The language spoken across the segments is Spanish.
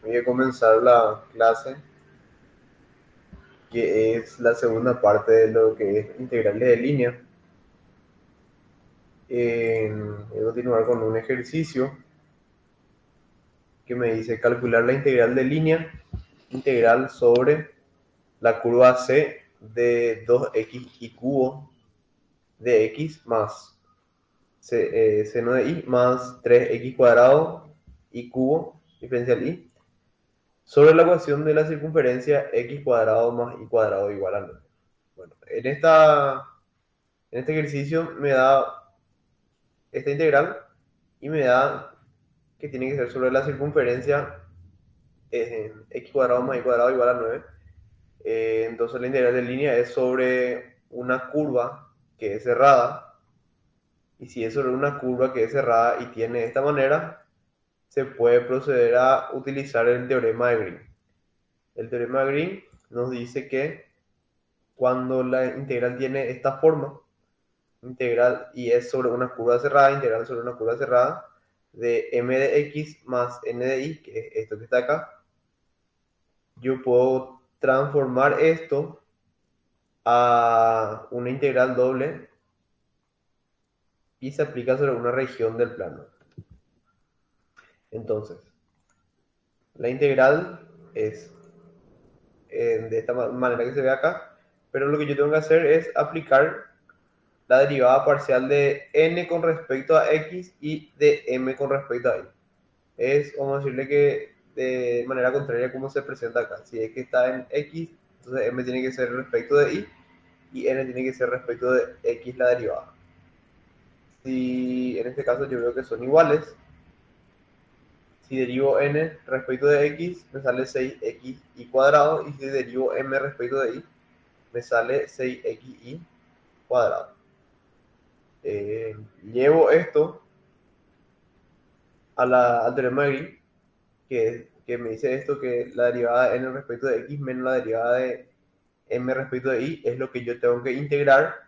Voy a comenzar la clase, que es la segunda parte de lo que es integrales de línea. Voy a continuar con un ejercicio que me dice calcular la integral de línea integral sobre la curva C de 2x y cubo de x más seno de y más 3x cuadrado y cubo diferencial y sobre la ecuación de la circunferencia x cuadrado más y cuadrado igual a 9. Bueno, en este ejercicio me da esta integral y me da que tiene que ser sobre la circunferencia x cuadrado más y cuadrado igual a 9. Entonces la integral de línea es sobre una curva que es cerrada. Y si es sobre una curva que es cerrada y tiene esta manera, se puede proceder a utilizar el teorema de Green. El teorema de Green nos dice que cuando la integral tiene esta forma, integral y es sobre una curva cerrada, integral sobre una curva cerrada de m de x más n de y, que es esto que está acá, yo puedo transformar esto a una integral doble y se aplica sobre una región del plano. Entonces, la integral es de esta manera que se ve acá, pero lo que yo tengo que hacer es aplicar la derivada parcial de n con respecto a x y de m con respecto a y. Vamos a decirle que de manera contraria como se presenta acá. Si es que está en x, entonces m tiene que ser respecto de y n tiene que ser respecto de x la derivada. Si en este caso yo veo que son iguales, si derivo n respecto de x, me sale 6x y cuadrado, y si derivo m respecto de y, me sale 6xy cuadrado. Llevo esto al teorema de Green, que me dice esto, que la derivada de n respecto de x menos la derivada de m respecto de y es lo que yo tengo que integrar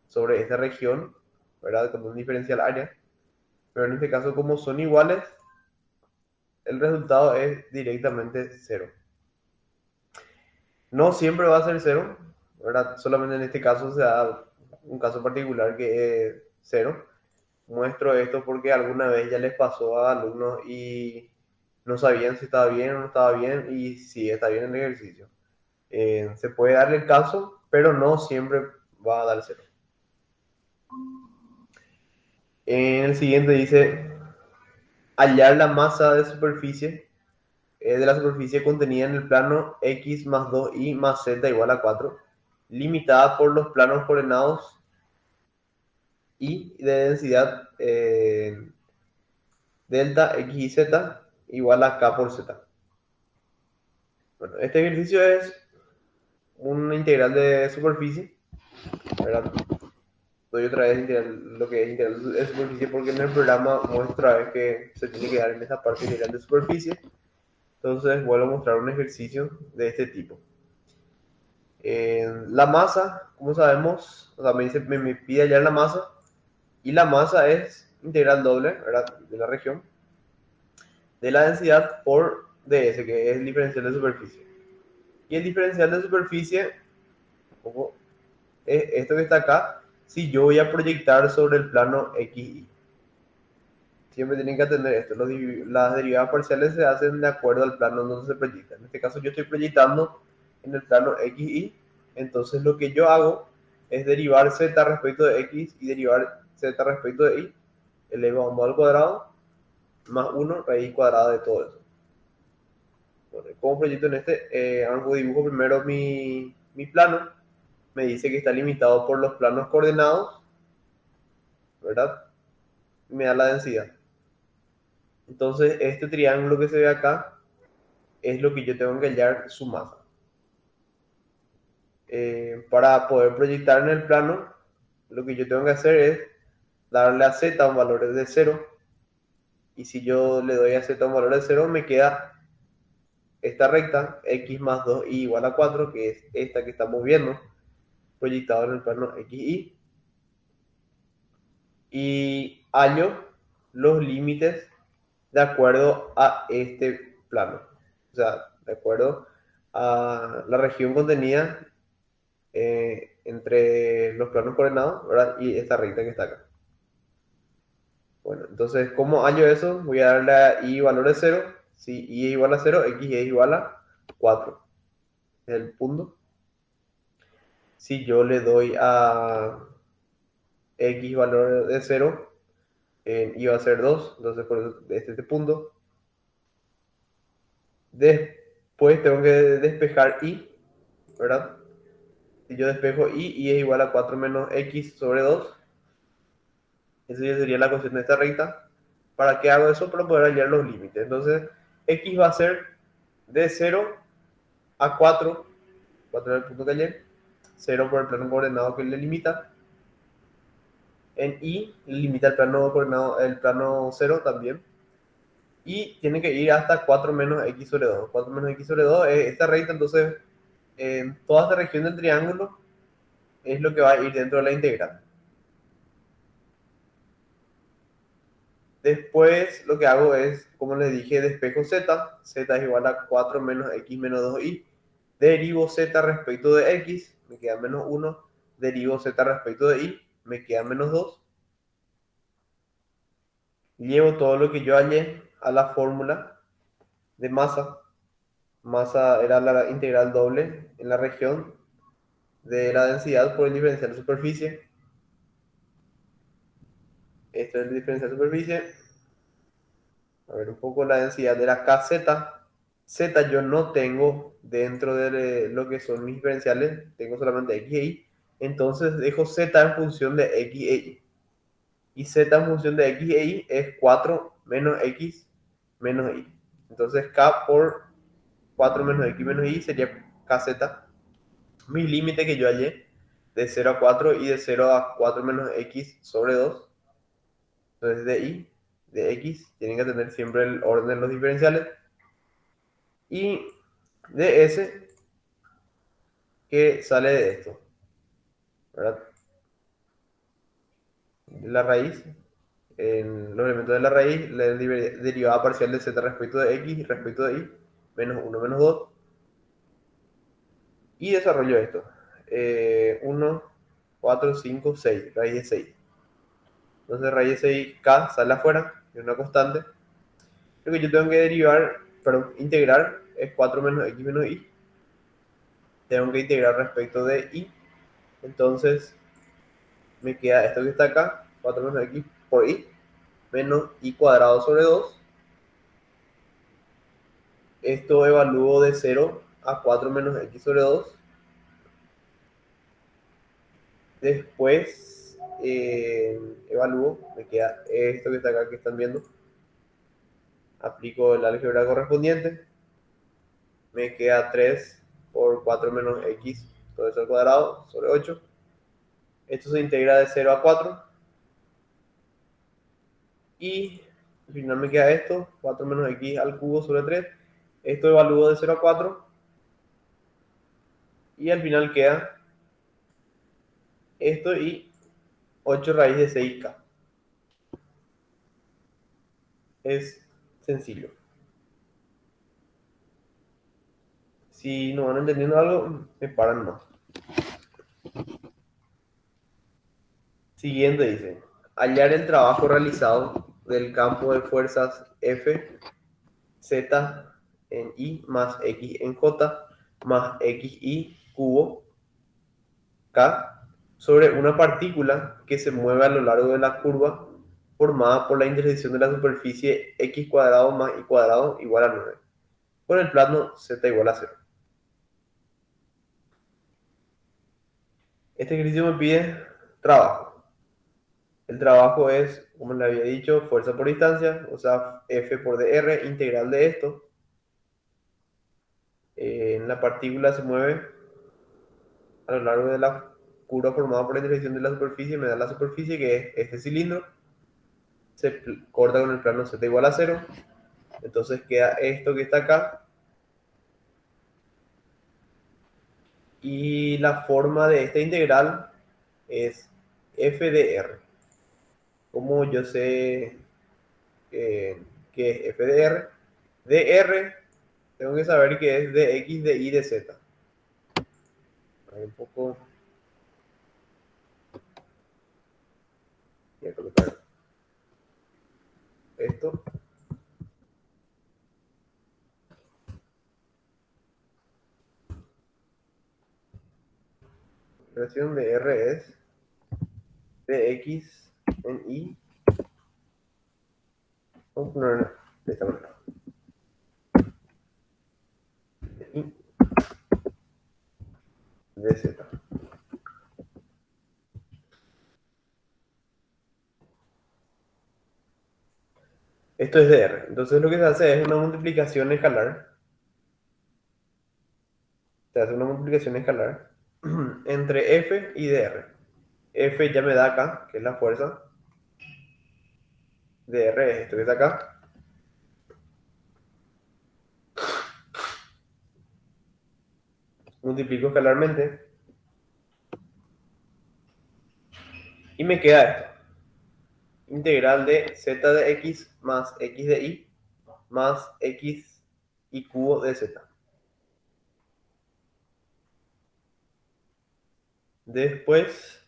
sobre esta región, ¿verdad? Con un diferencial área. Pero en este caso, como son iguales, el resultado es directamente 0. No siempre va a ser 0, ¿verdad? Solamente en este caso se da un caso particular que es 0. Muestro esto porque alguna vez ya les pasó a alumnos y no sabían si estaba bien o no estaba bien, y sí está bien el ejercicio. Se puede dar el caso, pero no siempre va a dar 0. En el siguiente dice hallar la masa de superficie de la superficie contenida en el plano x más 2y más z igual a 4, limitada por los planos coordenados y de densidad delta x y z igual a k por z. Bueno, este ejercicio es una integral de superficie, ¿verdad? Doy otra vez lo que es integral de superficie porque en el programa muestra que se tiene que dar en esta parte integral de superficie. Entonces vuelvo a mostrar un ejercicio de este tipo. La masa, como sabemos, o sea, me pide hallar la masa, y la masa es integral doble, ¿verdad? De la región, de la densidad por ds, que es el diferencial de superficie. Y el diferencial de superficie, ojo, es esto que está acá, si yo voy a proyectar sobre el plano XY. Siempre tienen que atender esto. Las derivadas parciales se hacen de acuerdo al plano donde se proyecta. En este caso yo estoy proyectando en el plano XY. Entonces lo que yo hago es derivar z respecto de x y derivar z respecto de y elevado al cuadrado más 1 raíz cuadrada de todo eso. Bueno, ¿cómo proyecto en este? Aunque dibujo primero mi plano, me dice que está limitado por los planos coordenados, ¿verdad? Y me da la densidad. Entonces este triángulo que se ve acá es lo que yo tengo que hallar su masa. Para poder proyectar en el plano, lo que yo tengo que hacer es darle a z un valor de 0. Y si yo le doy a z un valor de 0, me queda esta recta, x más 2y igual a 4, que es esta que estamos viendo, proyectado en el plano xy. Y hallo los límites de acuerdo a este plano. o sea, de acuerdo a la región contenida entre los planos coordenados, ¿verdad? Y esta recta que está acá. Bueno, entonces, ¿cómo hallo eso? Voy a darle a y valor de 0. Si y es igual a 0, x es igual a 4. Es el punto. Si yo le doy a x valor de 0, y va a ser 2. Entonces, por eso, este punto. Después tengo que despejar y, ¿verdad? Si yo despejo y es igual a 4 menos x sobre 2, esa ya sería la ecuación de esta recta. ¿Para qué hago eso? Para poder hallar los límites. Entonces, x va a ser de 0 a 4, 4 es el punto que hallé, 0 por el plano coordenado que le limita. En y limita el plano coordenado, el plano 0 también. Y tiene que ir hasta 4 menos x sobre 2. 4 menos x sobre 2 es esta recta, entonces en toda esta región del triángulo es lo que va a ir dentro de la integral. Después lo que hago es, como les dije, despejo z. Z es igual a 4 menos x menos 2y. Derivo z respecto de x, me queda menos 1. Derivo z respecto de y, me queda menos 2. Llevo todo lo que yo hallé a la fórmula de masa. Masa era la integral doble en la región de la densidad por el diferencial de superficie. Esto es el diferencial de superficie. A ver un poco la densidad de la kz. Z yo no tengo dentro de lo que son mis diferenciales, tengo solamente x e y. Entonces dejo z en función de x e y. Y z en función de x e y es 4 menos x menos y. Entonces k por 4 menos x menos y sería kz. Mi límite que yo hallé de 0 a 4 y de 0 a 4 menos x sobre 2. Entonces de y, de x, tienen que tener siempre el orden de los diferenciales. Y de s, que sale de esto, ¿verdad? La raíz, en los elementos de la raíz, la derivada parcial de z respecto de x respecto de y, menos 1 menos 2. Y desarrollo esto. 1, 4, 5, 6, raíz de 6. Entonces raíz de 6k sale afuera, es una constante. Lo que yo tengo que derivar, perdón, integrar es 4 menos x menos y. Tengo que integrar respecto de y. Entonces me queda esto que está acá, 4 menos x por y, menos y cuadrado sobre 2. Esto evalúo de 0 a 4 menos x sobre 2. Después evalúo, me queda esto que está acá que están viendo. Aplico el álgebra correspondiente. Me queda 3 por 4 menos x, todo eso al cuadrado, sobre 8. Esto se integra de 0 a 4. Y al final me queda esto, 4 menos x al cubo sobre 3. Esto evalúo de 0 a 4. Y al final queda esto y 8 raíz de 6k. Es sencillo. Si no van entendiendo algo, me paran más. Siguiente dice, hallar el trabajo realizado del campo de fuerzas F, Z en Y más X en J más XY cubo K sobre una partícula que se mueve a lo largo de la curva formada por la intersección de la superficie x cuadrado más y cuadrado igual a 9, con el plano z igual a 0. Este ejercicio me pide trabajo. El trabajo es, como le había dicho, fuerza por distancia, o sea, F por dr, integral de esto. La partícula se mueve a lo largo de la curva formada por la intersección de la superficie, me da la superficie que es este cilindro, se corta con el plano z igual a 0, entonces queda esto que está acá, y la forma de esta integral es f de r. Como yo sé que es f de r tengo que saber que es de x, de y, de z. A ver, un poco, voy a colocar esto. La expresión de r es de x en y. Vamos a poner de esta manera. De y, de z. Esto es de R. Entonces lo que se hace es una multiplicación escalar. Se hace una multiplicación escalar entre F y DR. F ya me da acá, que es la fuerza. DR es esto que está acá. Multiplico escalarmente. Y me queda esto. Integral de z de x más x de y más x y cubo de z. Después,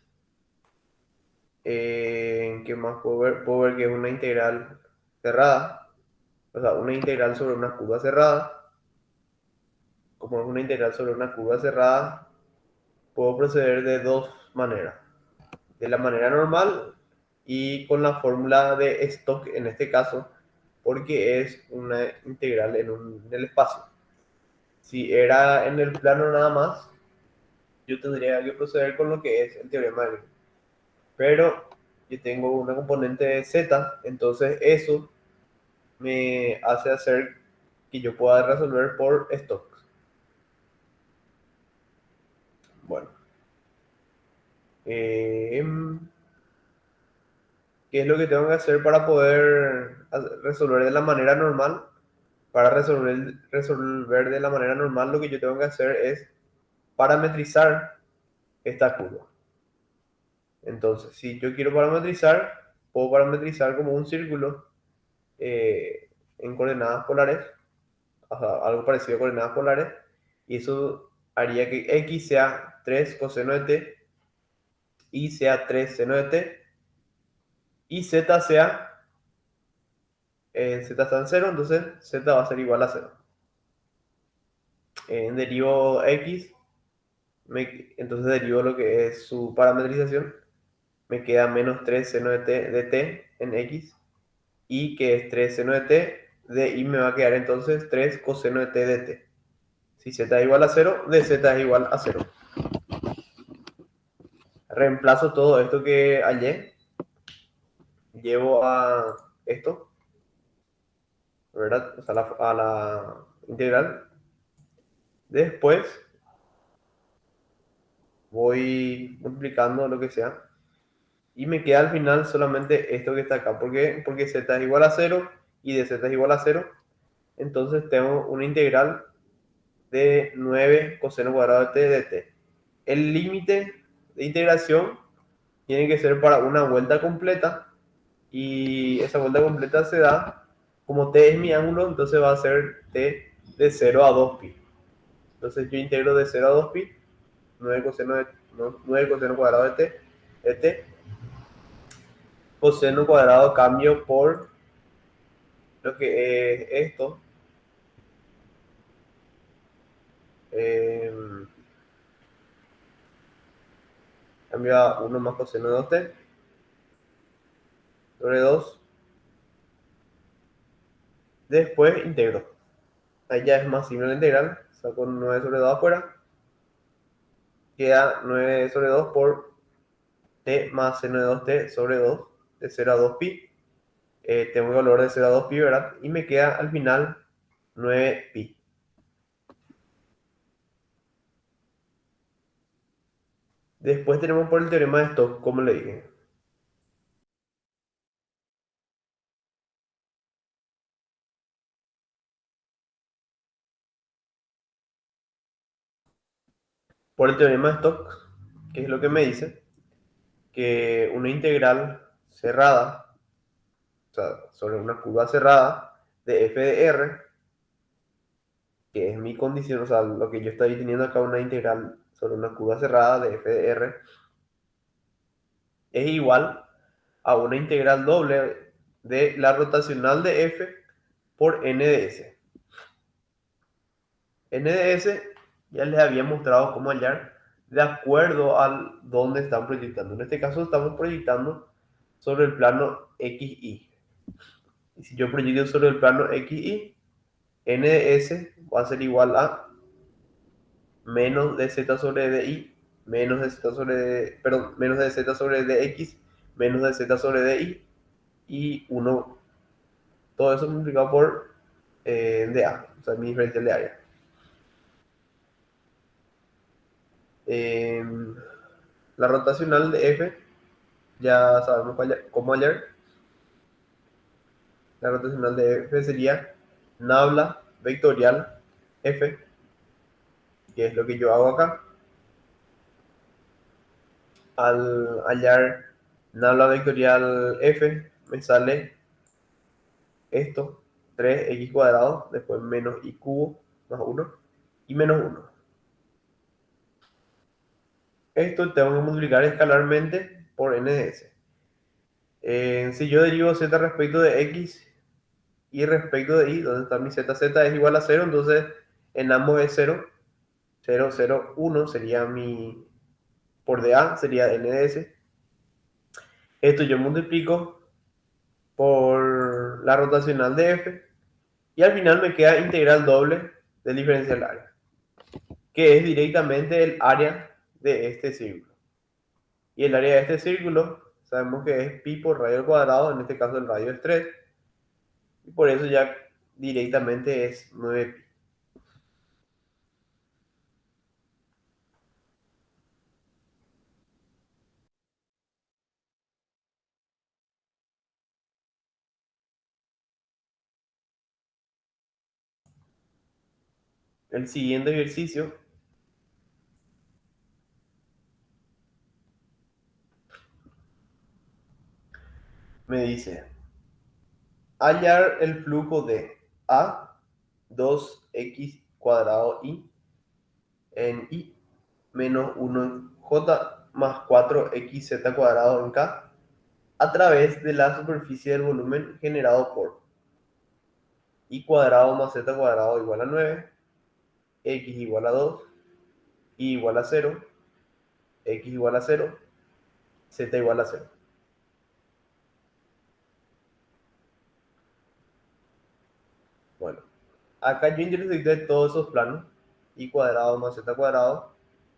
¿qué más puedo ver? Puedo ver que es una integral cerrada. O sea, una integral sobre una curva cerrada. Como es una integral sobre una curva cerrada, puedo proceder de dos maneras. De la manera normal y con la fórmula de Stock en este caso, porque es una integral en el espacio. Si era en el plano nada más, yo tendría que proceder con lo que es el teorema de Green. Pero yo tengo una componente de z, entonces eso me hace hacer que yo pueda resolver por Stokes. Bueno, eh, ¿qué es lo que tengo que hacer para poder resolver de la manera normal? Para resolver de la manera normal, lo que yo tengo que hacer es parametrizar esta curva. Entonces, si yo quiero parametrizar, puedo parametrizar como un círculo en coordenadas polares, o sea, algo parecido a coordenadas polares, y eso haría que x sea 3 coseno de t, y sea 3 seno de t, y z sea, z está en 0, entonces z va a ser igual a 0. Derivo x, entonces derivo lo que es su parametrización, me queda menos 3 seno de t en x, y que es 3 seno de t, de y me va a quedar entonces 3 coseno de t de t. Si z es igual a 0, de z es igual a 0. Reemplazo todo esto que hallé, llevo a esto, ¿verdad? O sea, a la integral. Después voy multiplicando lo que sea. Y me queda al final solamente esto que está acá. ¿Por qué? Porque z es igual a 0 y de z es igual a 0. Entonces tengo una integral de 9 coseno cuadrado de t de t. El límite de integración tiene que ser para una vuelta completa. Y esa vuelta completa se da, como t es mi ángulo, entonces va a ser t de 0 a 2pi. Entonces yo integro de 0 a 2pi, 9 coseno, no, 9 coseno cuadrado de t, coseno cuadrado cambio por lo que es esto, eh, cambio a 1 más coseno de 2t sobre 2, después integro. Ahí ya es más simple la integral, saco 9 sobre 2 afuera, queda 9 sobre 2 por t más seno de 2t sobre 2, de 0 a 2pi. Tengo el valor de 0 a 2pi, ¿verdad? Y me queda al final 9pi. Después tenemos por el teorema de Stokes, como le dije. Por el teorema de Stokes, que es lo que me dice que una integral cerrada, o sea, sobre una curva cerrada de f de r, que es mi condición, o sea, lo que yo estoy teniendo acá, una integral sobre una curva cerrada de f de r, es igual a una integral doble de la rotacional de f por n de s. N de s ya les había mostrado cómo hallar de acuerdo a dónde están proyectando. En este caso estamos proyectando sobre el plano xy. Y si yo proyecto sobre el plano xy, n de s va a ser igual a menos de z sobre di, menos de z sobre, perdón, menos de z sobre dx, menos de z sobre di, y 1, todo eso multiplicado por dA, o sea, mi diferencial de área. Eh, la rotacional de f, ya sabemos cómo hallar. La rotacional de f sería nabla vectorial f, que es lo que yo hago acá. Al hallar nabla vectorial f, me sale esto, 3x cuadrado, después menos y cubo más 1 y menos 1. Esto tengo que multiplicar escalarmente por n de s. Si yo derivo z respecto de x y respecto de y, donde está mi z, z es igual a 0, entonces en ambos es 0, 0, 0, 1 sería mi, por dA sería n de s. Esto yo multiplico por la rotacional de f y al final me queda integral doble del diferencial área, que es directamente el área de este círculo. Y el área de este círculo sabemos que es pi por radio al cuadrado, en este caso el radio es 3, y por eso ya directamente es 9pi. El siguiente ejercicio me dice hallar el flujo de A 2x cuadrado y en y menos 1 en j más 4xz cuadrado en k a través de la superficie del volumen generado por y cuadrado más z cuadrado igual a 9, x igual a 2, y igual a 0, x igual a 0, z igual a 0. Bueno, acá yo intersecté todos esos planos, y cuadrado más z cuadrado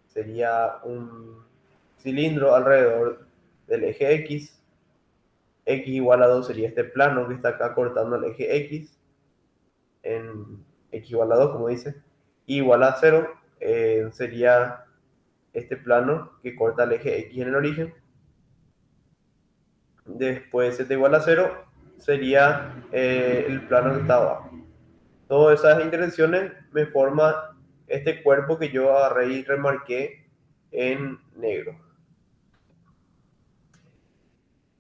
sería un cilindro alrededor del eje x, x igual a 2 sería este plano que está acá cortando el eje x, en x igual a 2 como dice, y igual a 0 sería este plano que corta el eje x en el origen. Después z igual a 0 sería el plano que está abajo. Todas esas intersecciones me forman este cuerpo que yo agarré y remarqué en negro.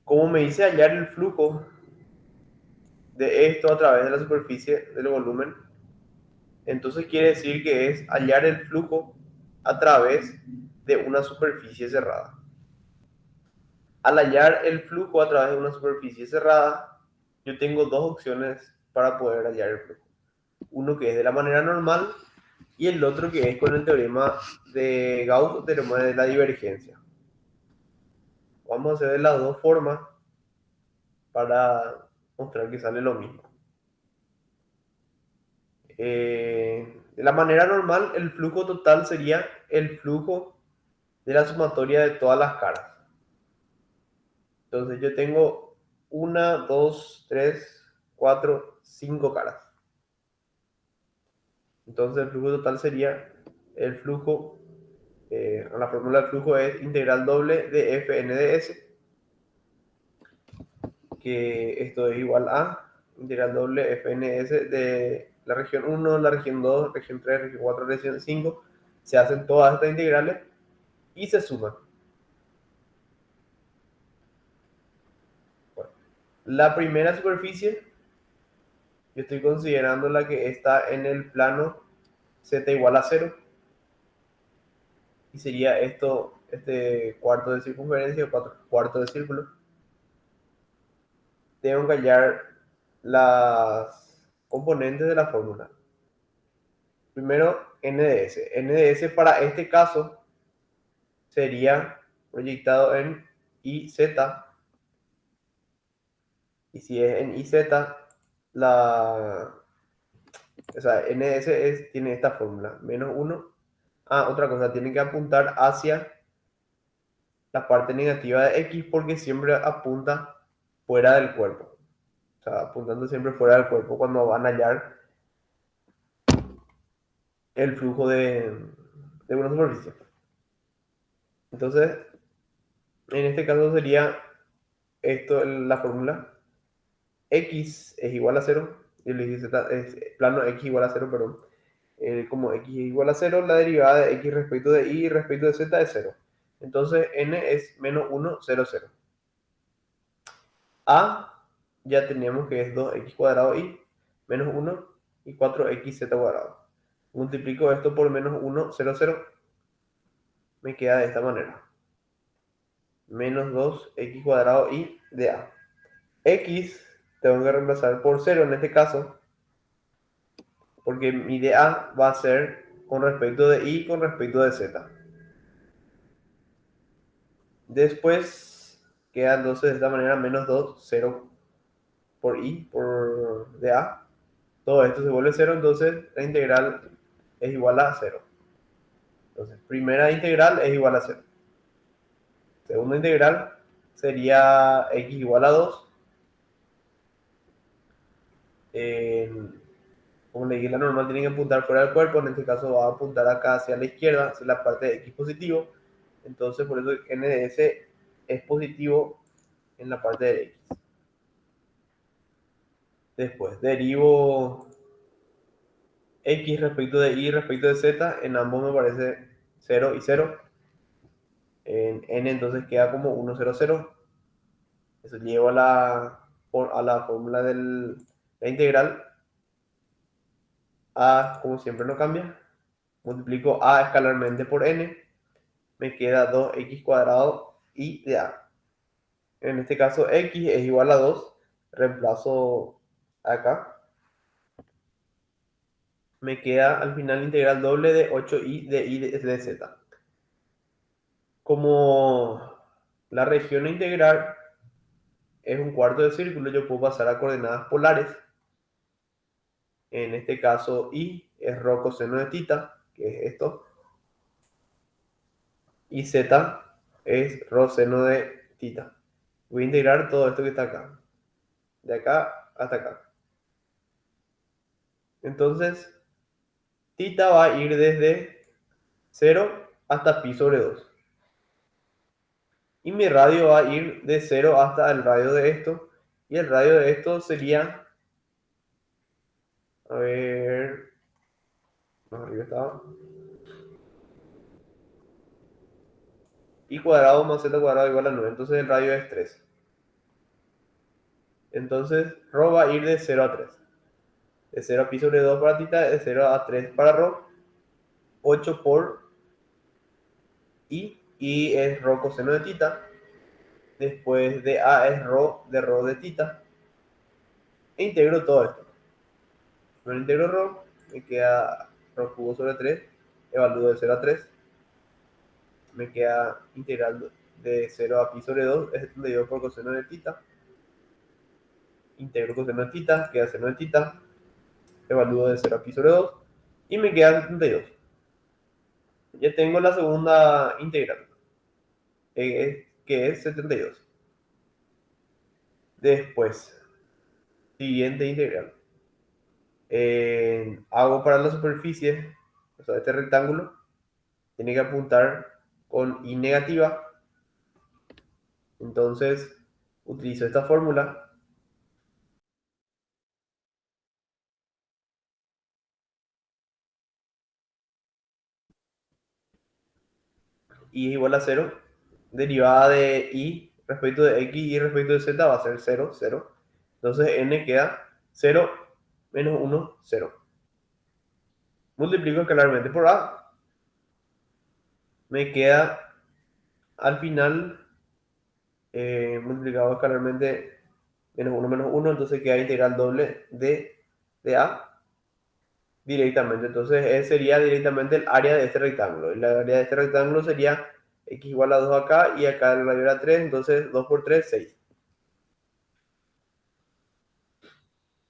Como me dice hallar el flujo de esto a través de la superficie del volumen, entonces quiere decir que es hallar el flujo a través de una superficie cerrada. Al hallar el flujo a través de una superficie cerrada, yo tengo dos opciones para poder hallar el flujo. Uno que es de la manera normal y el otro que es con el teorema de Gauss, teorema de la divergencia. Vamos a hacer de las dos formas para mostrar que sale lo mismo. De la manera normal, el flujo total sería el flujo de la sumatoria de todas las caras. Entonces yo tengo una, dos, tres, cuatro, cinco caras. Entonces el flujo total sería el flujo, la fórmula del flujo es integral doble de Fn de S, que esto es igual a integral doble Fn de S de la región 1, la región 2, región 3, región 4, región 5. Se hacen todas estas integrales y se suman. Bueno, la primera superficie, yo estoy considerando la que está en el plano z igual a 0. Y sería esto, este cuarto de circunferencia o cuarto de círculo. Tengo que hallar las componentes de la fórmula. Primero, n de s. N de s para este caso sería proyectado en iz. Y si es en iz, o sea, n de s tiene esta fórmula, menos 1. Ah, otra cosa, tiene que apuntar hacia la parte negativa de x porque siempre apunta fuera del cuerpo. O sea, apuntando siempre fuera del cuerpo cuando van a hallar el flujo de una superficie. Entonces, en este caso sería esto la fórmula. X es igual a 0. Y le dije z es plano x igual a 0, perdón. Como x es igual a 0, la derivada de x respecto de y respecto de z es 0. Entonces, n es menos 1, 0, 0. A ya teníamos que es 2x cuadrado y menos 1 y 4xz cuadrado. Multiplico esto por menos 1, 0, 0. Me queda de esta manera. Menos 2x cuadrado y de a. X tengo que reemplazar por 0 en este caso, porque mi de a va a ser con respecto de y con respecto de z. Después queda entonces de esta manera menos 2, 0 por y, por de a. Todo esto se vuelve 0, entonces la integral es igual a 0. Entonces, primera integral es igual a 0. Segunda integral sería x igual a 2. Como le dije, la normal tiene que apuntar fuera del cuerpo. En este caso va a apuntar acá hacia la izquierda, hacia la parte de x positivo. Entonces, por eso n de s es positivo en la parte de x. Después, derivo x respecto de y respecto de z. En ambos me parece 0 y 0. En n entonces queda como 1, 0, 0. Eso llevo a la fórmula de la integral. A, como siempre, no cambia. Multiplico a escalarmente por n. Me queda 2x cuadrado y de a. En este caso, x es igual a 2. Reemplazo acá. Me queda al final integral doble de 8y de z. Como la región integral es un cuarto de círculo, yo puedo pasar a coordenadas polares. En este caso, y es rho coseno de tita, que es esto. Y z es rho seno de tita. Voy a integrar todo esto que está acá. De acá hasta acá. Entonces, tita va a ir desde 0 hasta pi sobre 2. Y mi radio va a ir de 0 hasta el radio de esto. Y el radio de esto sería, a ver, más arriba estaba, y cuadrado más z cuadrado igual a 9. Entonces el radio es 3. Entonces rho va a ir de 0 a 3. De 0 a pi sobre 2 para tita, de 0 a 3 para rho. 8 por y es rho coseno de tita. Después de a es rho de tita. E integro todo esto. No integro rho, me queda rho cubo sobre 3. Evalúo de 0 a 3. Me queda integral de 0 a pi sobre 2, es 72 por coseno de tita. Integro coseno de tita, queda seno de tita. Evalúo de 0 a pi sobre 2 y me queda 72. Ya tengo la segunda integral, que es 72. Después, siguiente integral. Hago para la superficie, o sea, este rectángulo, tiene que apuntar con y negativa. Entonces, utilizo esta fórmula. Y es igual a 0. Derivada de y respecto de x y respecto de z va a ser 0, 0. Entonces n queda 0 menos 1, 0. multiplico escalarmente por A, me queda al final multiplicado escalarmente menos uno, entonces queda integral doble de A directamente. Entonces sería directamente el área de este rectángulo. Y la área de este rectángulo sería x igual a 2 acá y acá la era 3, entonces 2 por 3, 6.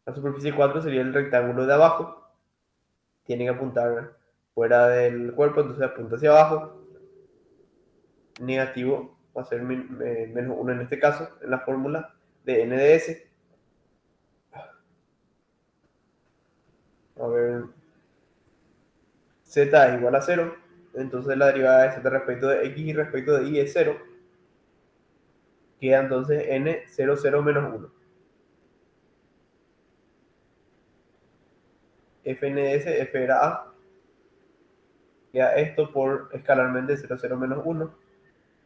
La superficie 4 sería el rectángulo de abajo. Tiene que apuntar fuera del cuerpo, entonces apunta hacia abajo. Negativo va a ser menos 1 en este caso, en la fórmula de n de s. A ver, z es igual a 0. Entonces la derivada de z respecto de x y respecto de y es 0. Queda entonces n 0, 0 menos 1. Fn de s, f era a. Queda esto por escalarmente 0, 0 menos 1.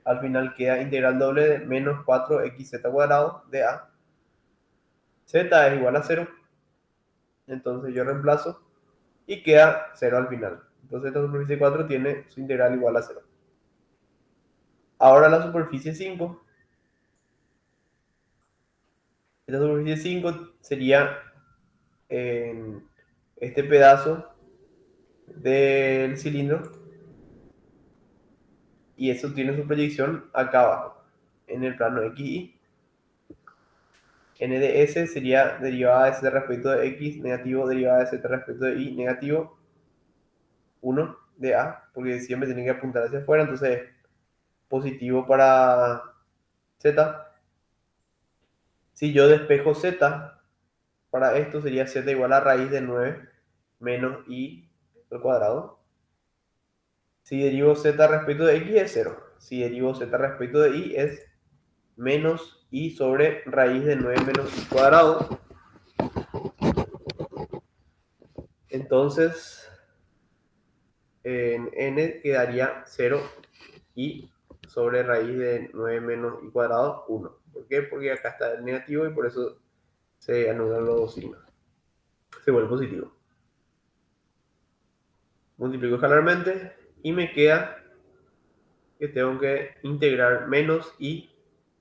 Al final queda integral doble de menos 4xz cuadrado de a. Z es igual a 0. Entonces yo reemplazo y queda 0 al final. Entonces esta superficie 4 tiene su integral igual a 0. Ahora la superficie 5. Esta superficie 5 sería en este pedazo del cilindro y eso tiene su proyección acá abajo, en el plano XY. N de S sería derivada de z respecto de x negativo derivada de z respecto de y negativo 1 de A, porque siempre tiene que apuntar hacia afuera, entonces positivo para Z. Si yo despejo Z, para esto sería Z igual a raíz de 9 menos y al cuadrado. Si derivo Z respecto de x es 0. Si derivo Z respecto de y es menos y sobre raíz de 9 menos y cuadrado. Entonces, en n quedaría 0 y sobre raíz de 9 menos y cuadrado 1. ¿Por qué? Porque acá está el negativo y por eso se anulan los dos signos. Se vuelve positivo. Multiplico escalarmente y me queda que tengo que integrar menos y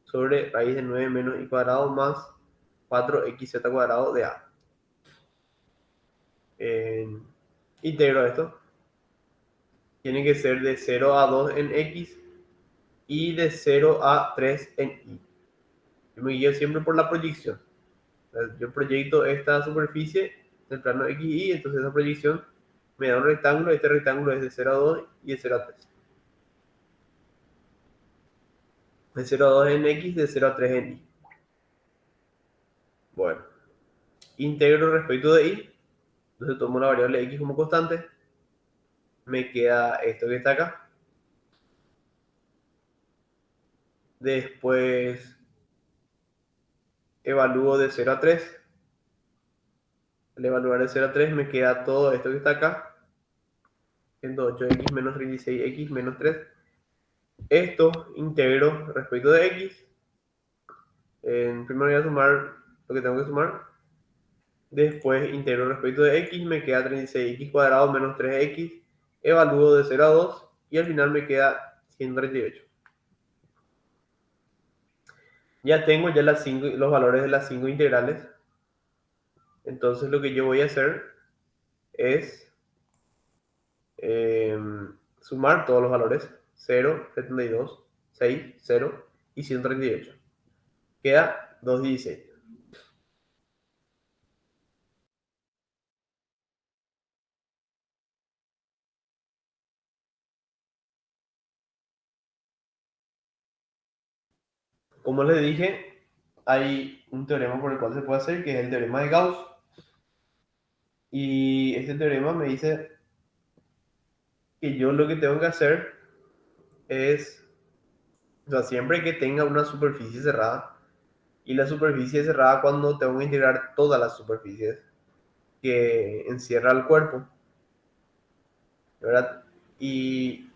sobre raíz de 9 menos y cuadrado más 4xz cuadrado de a. Integro esto. Tiene que ser de 0 a 2 en x y de 0 a 3 en y. Yo me guío siempre por la proyección. Yo proyecto esta superficie del plano XY, entonces esa proyección me da un rectángulo. Este rectángulo es de 0 a 2 y de 0 a 3. De 0 a 2 en X, de 0 a 3 en Y. Bueno, integro respecto de Y. Entonces tomo la variable X como constante. Me queda esto que está acá. Después evalúo de 0 a 3. Al evaluar de 0 a 3 me queda todo esto que está acá. 108x menos 36x menos 3. Esto integro respecto de X. Primero voy a sumar lo que tengo que sumar. Después integro respecto de X. Me queda 36x cuadrado menos 3x. Evalúo de 0 a 2. Y al final me queda 138. Ya tengo ya los valores de las 5 integrales. Entonces lo que yo voy a hacer es sumar todos los valores. 0, 72, 6, 0 y 138. Queda 216. Como les dije, hay un teorema por el cual se puede hacer, que es el teorema de Gauss. Y este teorema me dice que yo lo que tengo que hacer es, o sea, siempre que tenga una superficie cerrada, y la superficie cerrada cuando tengo que integrar todas las superficies que encierra el cuerpo, ¿verdad? Y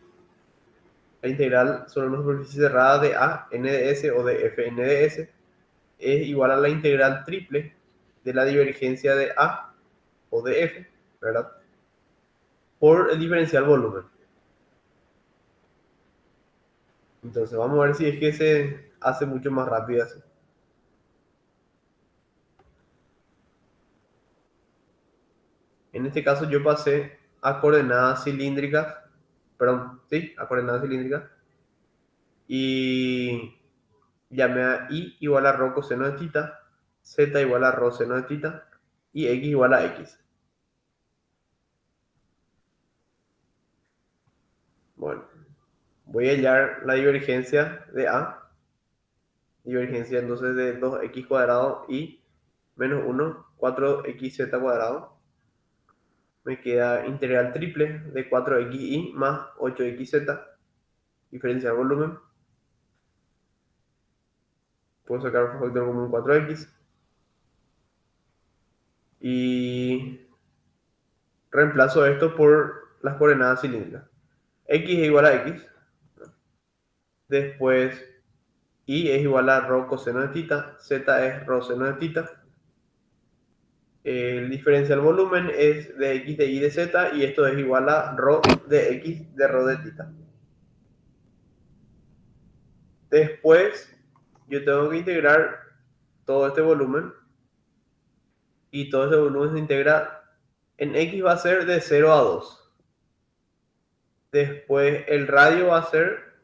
la integral sobre una superficie cerrada de A, n de s o de f, n de s es igual a la integral triple de la divergencia de A o de f, ¿verdad? por el diferencial volumen. Entonces vamos a ver si es que se hace mucho más rápido así. En este caso yo pasé a coordenadas cilíndricas, perdón, sí, a coordenadas cilíndricas, y llamé a i igual a rho coseno de tita, z igual a rho seno de tita y x igual a x. Bueno, voy a hallar la divergencia de a, divergencia entonces de 2x cuadrado y menos 1, 4xz cuadrado. Me queda integral triple de 4xy más 8xz, diferencial volumen. Puedo sacar un factor común 4x y reemplazo esto por las coordenadas cilíndricas. X es igual a x, después y es igual a rho coseno de tita, z es rho seno de tita. El diferencial volumen es de x de y de z y esto es igual a rho de x de rho de tita. Después yo tengo que integrar todo este volumen y todo ese volumen se integra en x va a ser de 0 a 2. Después el radio va a ser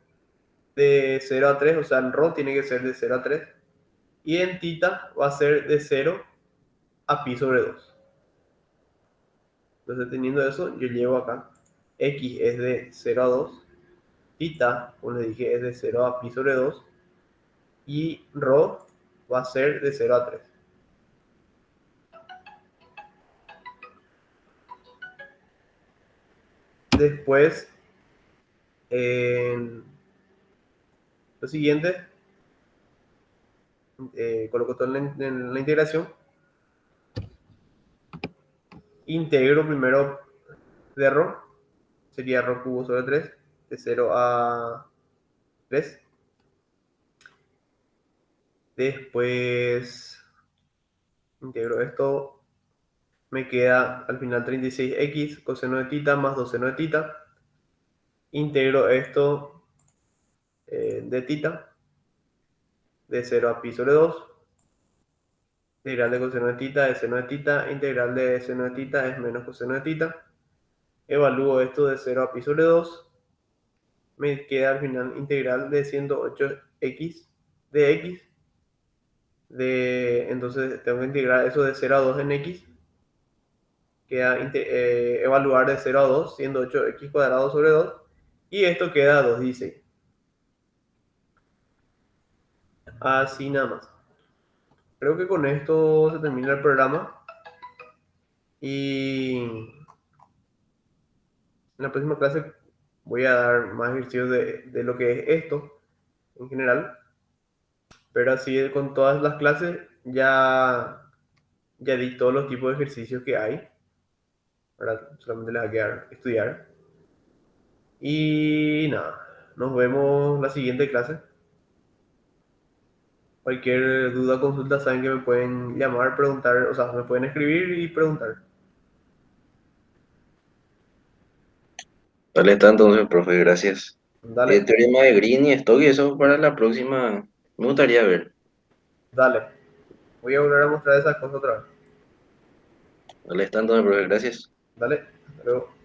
de 0 a 3, o sea, el rho tiene que ser de 0 a 3. Y en tita va a ser de 0 a pi sobre 2. Entonces, teniendo eso, yo llevo acá. X es de 0 a 2. Tita, como les dije, es de 0 a pi sobre 2. Y rho va a ser de 0 a 3. Después, en lo siguiente, coloco todo en la integración. Integro primero de rho. Sería rho cubo sobre 3. De 0 a 3. Después integro esto. Me queda al final 36x coseno de tita más 2 seno de tita. Integro esto de tita de 0 a pi sobre 2. Integral de coseno de tita es seno de tita. Integral de seno de tita es menos coseno de tita. Evalúo esto de 0 a pi sobre 2. Me queda al final integral de 108x de x. Entonces tengo que integrar eso de 0 a 2 en x. Queda evaluar de 0 a 2, siendo 8x cuadrado sobre 2. Y esto queda 2,16. Así nada más. Creo que con esto se termina el programa. Y en la próxima clase voy a dar más ejercicios de lo que es esto en general. Pero así con todas las clases ya di todos los tipos de ejercicios que hay. Ahora solamente les va a quedar estudiar. Y nada, nos vemos la siguiente clase. Cualquier duda o consulta saben que me pueden llamar, preguntar, o sea, me pueden escribir y preguntar. Dale, está entonces, profe, gracias. Dale, Teorema de Green y Stock y eso para la próxima. Me gustaría ver. dale. Voy a volver a mostrar esas cosas otra vez. Dale, está entonces, profe, gracias. Dale, hasta luego.